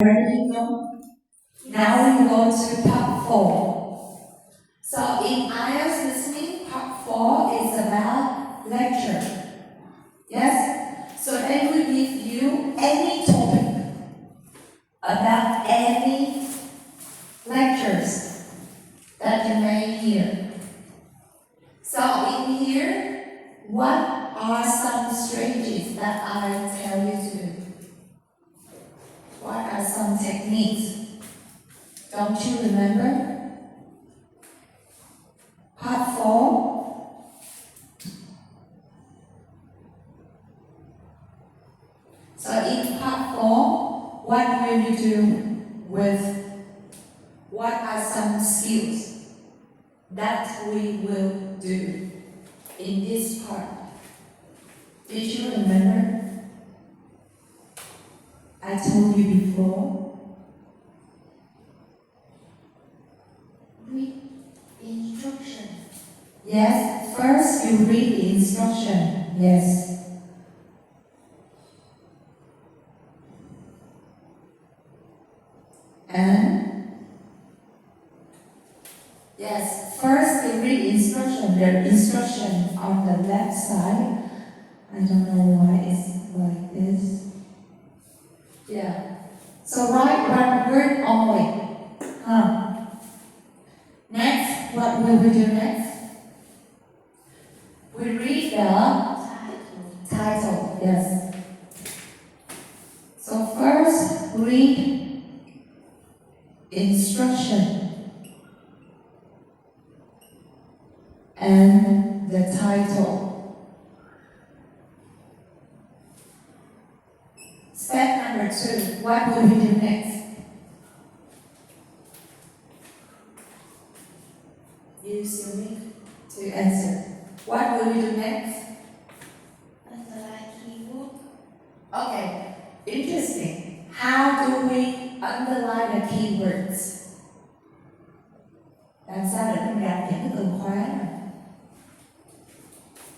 Where did you go? Now we go to part 4. So in IELTS listening, part 4 is about lecture. Yes? So they will give you any topic about any lectures that you may hear. So in here, what are some strategies that I tell you to do? What are some techniques? Don't you remember? Part 4. So in part 4, what will you do with what are some skills that we will do in this part? Did you remember? I told you before. Read instruction. Yes, first you read the instruction. Yes. And yes, first you read instruction. The instruction on the left side. I don't know why it's like this. Yeah. So write one word only. Next, what will we do next? We read the title. Yes. So first, read instruction and the title. Step number 2, what will we do next? Use your mic to answer. What will we do next? Underline keyword. Okay, interesting. How do we underline the keywords? Làm sao để mình đặt những cái từ khóa này?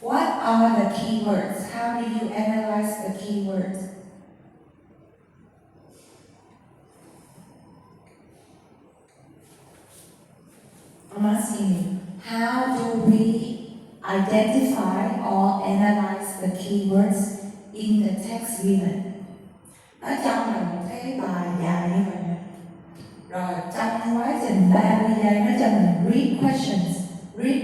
What are the keywords? How do you analyze the keywords? I'm asking you, how do we identify or analyze the keywords in the text given? Nó trong là một cái bài dài như vậy nè. Rồi trong quá trình 30 giây nó cho mình read questions, read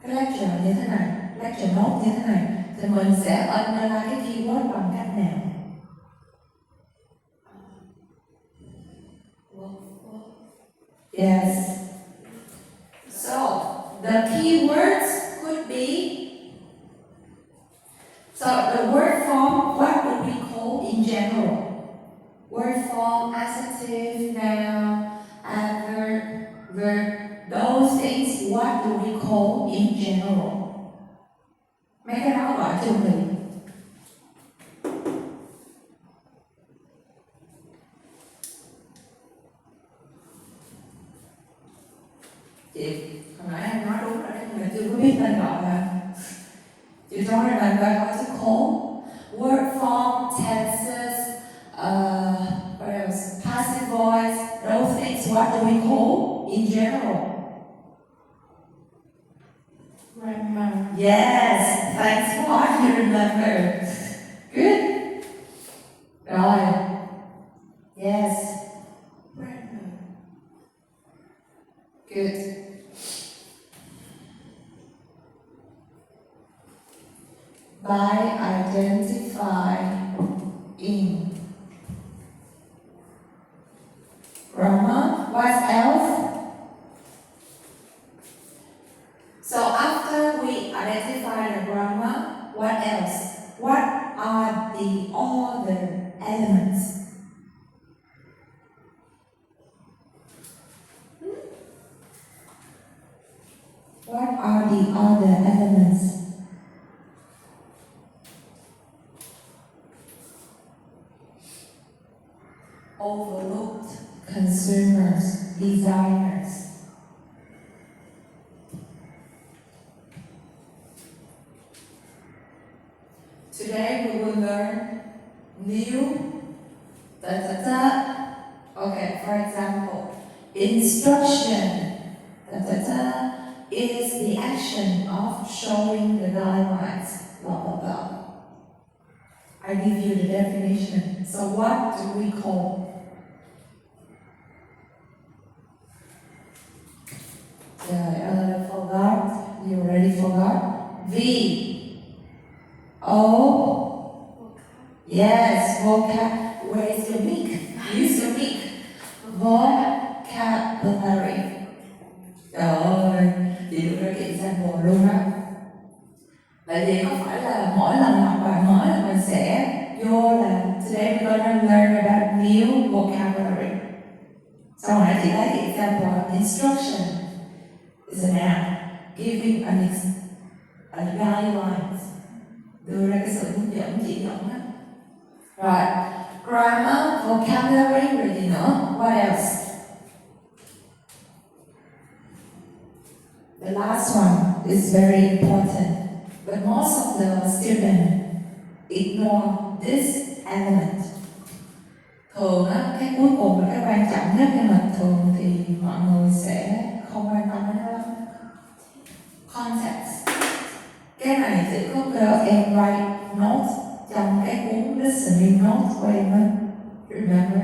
cái lecture như thế này, lecture note như thế này, thì mình sẽ analyze cái keyword bằng cách nào? Yes. So, the keywords could be, so the word form, what would we call in general? Word form, adjective, noun, adverb, verb, those things, what do we call in general? Mấy cái đó gọi chung là chị, hồi nãy em nói đúng rồi đấy, nhưng mà chưa có biết tên gọi là you don't remember how to call word form, tenses, what else? Passive voice, those things, what do we call in general? Grammar. Yes, thanks God you remember. Good. Rồi. Yes. Grammar. Good. By identifying grammar. What else? So after we identify the grammar, what else? What are the other elements? What are the other elements? Overlooked consumers, designers. Today we will learn new For example, instruction is the action of showing the guidelines, blah blah blah. I give you the definition. So what do we call? I forgot. You already forgot. V O. Yes, vocab. Where is your mic? Use your mic. Vocabulary. Trời ơi, chị đưa ra cái example luôn á. Tại vì không phải là mỗi lần học bài mới là mình sẽ vô là today we're gonna learn about new vocabulary. Sau nãy chị lấy cái example instruction is a noun, giving a guidelines, đưa ra cái sự hướng dẫn chỉ dẫn á. Rồi, grammar, vocabulary rồi gì nữa? What else? The last one is very important, but most of the students ignore this element. Thường á, cái cuối cùng là cái quan trọng nhất, nhưng mà thường thì mọi người sẽ không quan tâm đến nó lắm. Context. Cái này chỉ có kêu em write notes trong cái cuốn listening notes của em á. Remember?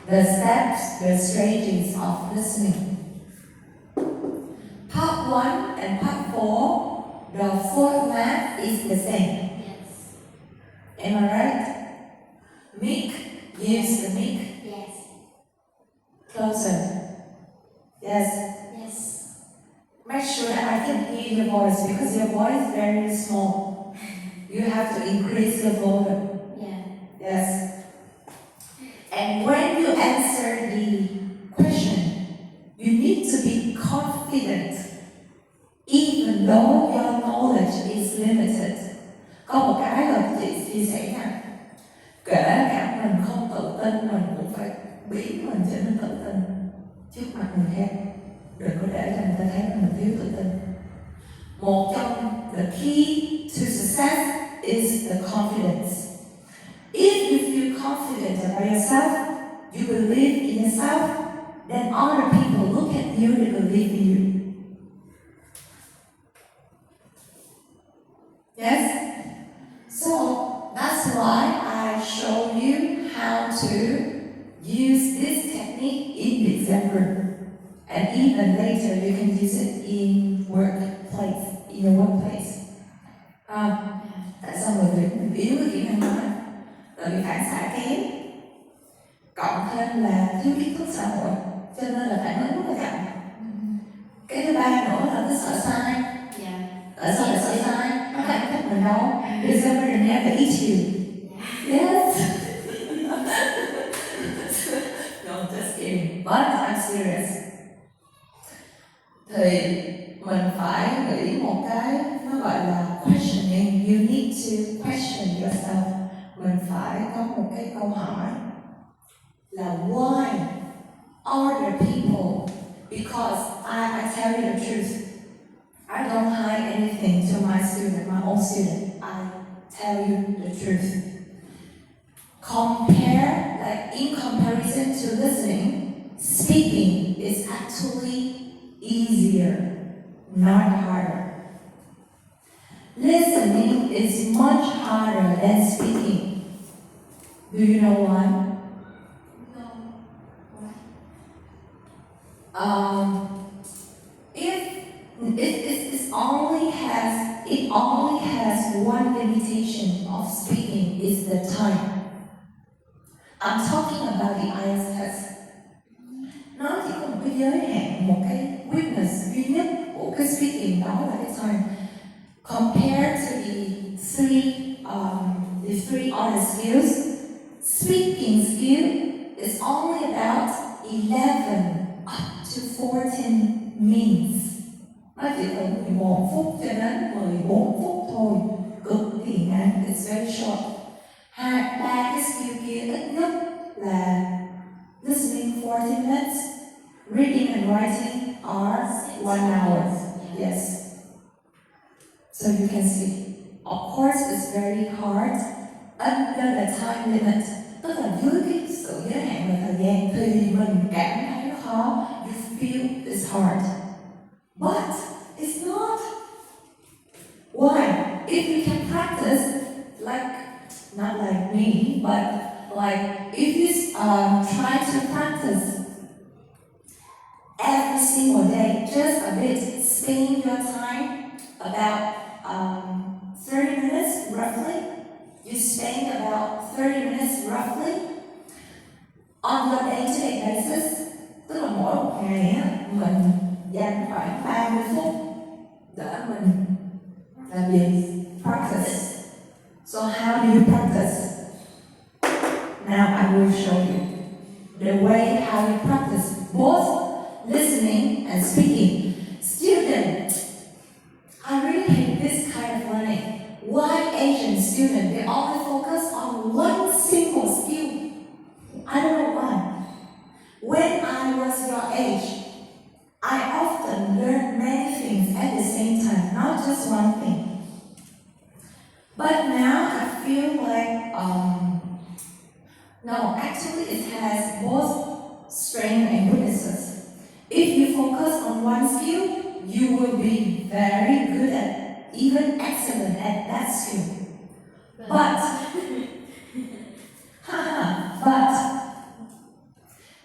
The steps, the stages of listening. Part 1 and Part 4, the format is the same. Yes. Am I right? Mic, use the mic. Yes. Closer. Yes. Yes. Make sure that I can hear your voice because your voice is very small. You have to increase your volume. Yeah. Yes. And when you answer the question, you need to be confident, even though your knowledge is limited. Có một cái là chị chia sẻ nha, kể cả mình không tự tin, mình cũng phải biến mình trở nên tự tin trước mặt người khác. Đừng có để cho người ta thấy mình thiếu tự tin. Một trong the key to success is the confidence. If you feel confident about yourself, you believe in yourself, then other people look at you and believe in you. Yes? So that's why I show you how to use this technique in the exam room. And even later you can use it in your workplace. Tại sao người yếu cái kỹ năng nói? Tại vì phản xạ kém, cộng thêm là thiếu kiến thức xã hội, cho nên là phản ứng rất là chậm. Cái thứ ba nữa là cái sợ sai. Tại sao lại sợ sai? Nó không thích mình đâu. Because somebody never eat you. Yes. No, just kidding. But I'm serious. Thì mình phải nghĩ một cái nó gọi là questioning. You need to question yourself. Mình phải có một cái câu hỏi là why other people? Because I tell you the truth. I don't hide anything to my student, my own student. I tell you the truth. In comparison to listening, speaking is actually easier, not harder. Listening is much harder than speaking. Do you know why? No. Why? It only has one limitation of speaking is the time. I'm talking about the Ielts test. Nó chỉ có một cái giới hạn, một cái weakness duy nhất của cái speaking, đó là cái time. Compared to the three other skills, speaking skill is only about 11 up to 14 minutes. Nó chỉ từ 11 phút cho đến 14 phút thôi, cực kỳ ngắn, it's very short. Ba cái skill kia ít nhất là listening 40 minutes, reading and writing are 1 hour. Yes. So you can see, of course it's very hard under the time limit. Tức là dưới cái call, you feel it's hard. But it's not. Why? If you can practice, not like me, but if you try to practice every single day, just a bit, spend your time about 30 minutes roughly. You spend about 30 minutes roughly on your day-to-day basis. Tức là mỗi một ngày á, mình dành khoảng 30 phút để mình làm gì? Practice. So how do you practice? Now I will show you the way how you practice both listening and speaking. Student, I really hate this kind of learning. Why Asian students, they only focus on one single skill? I don't know why. When I was your age, I often learned many things at the same time, not just one thing. But now I feel like, no, actually it has both strengths and weaknesses. If you focus on one skill, you will be very good at, even excellent at that skill. But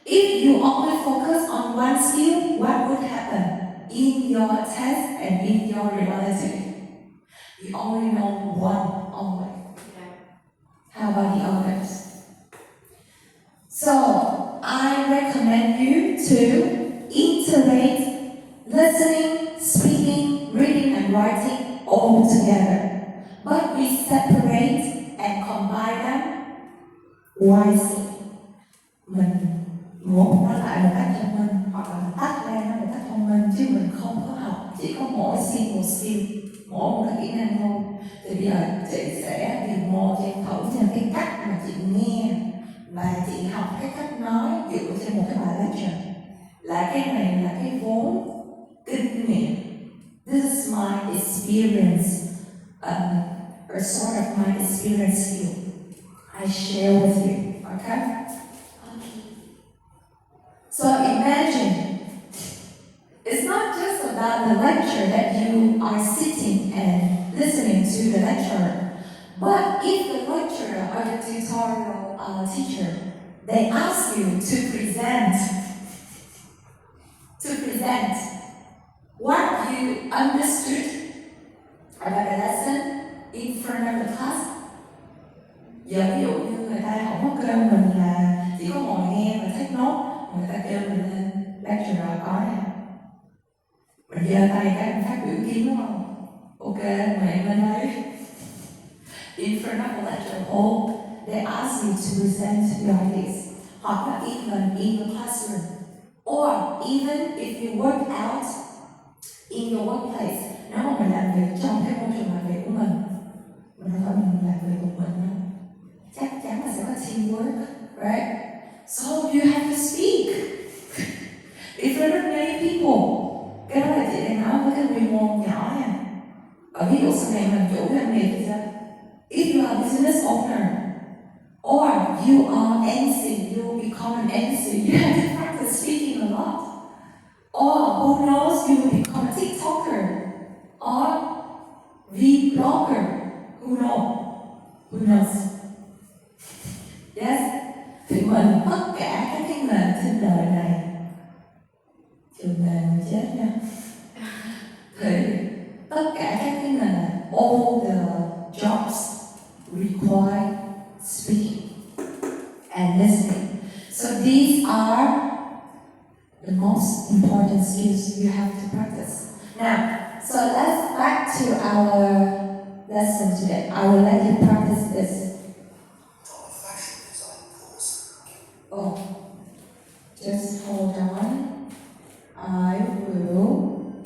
if you only focus on one skill, what would happen in your test and in your reality? You only know one only. How about the others? So, I recommend you to integrate listening, speaking, reading, and writing all together. But we separate and combine them wisely. Mình một nó lại một cách thông minh, hoặc là tách ra nó một cách thông minh, chứ mình không có học chỉ có mỗi single skill, mỗi một cái kỹ năng thôi. Thì bây giờ chị sẽ demo cho em thử trên cái cách mà chị nghe và chị học cái cách nói dựa trên một cái bài lecture. Là cái này là cái vốn kinh nghiệm. This is my experience, a sort of my experience skill. I share with you, okay? So imagine, it's not just about the lecture that you are sitting and listening to the lecturer, but if the lecturer or the tutorial teacher, they ask you to present what you understood about the lesson in front of the class. Giờ ví dụ như người ta không có kêu mình là chỉ có ngồi nghe và take note, người ta kêu mình lên lecturer có nè. Mình giơ tay cái mình phát biểu kiến đúng không? Ok, mời em lên đây. In front of the lecture hall, they ask you to present your ideas. Hoặc là even in the classroom. Or even if you work out in your workplace. Nếu mà mình làm việc trong cái môi trường làm việc của mình không phải mình làm việc một mình đâu. Chắc chắn là sẽ có teamwork, right? So you have to speak in front of many people. Cái đó là chị đang nói với cái quy mô nhỏ nha. Ở ví dụ sau này mình chủ doanh nghiệp thì sao? If you are a business owner or you are MC, you become an MC, you have to practice speaking a lot. Or who knows, you will become a TikToker or vlogger. Who knows? Yes? Thì mình tất cả các cái nền trên đời này, trường nền chết nha. Thì tất cả các cái nền, all the jobs require speaking and listening. So these are the most important skills you have to practice. Now, so let's back to our lesson today. I will let you practice this. Oh, just hold on. I will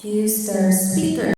use the speaker.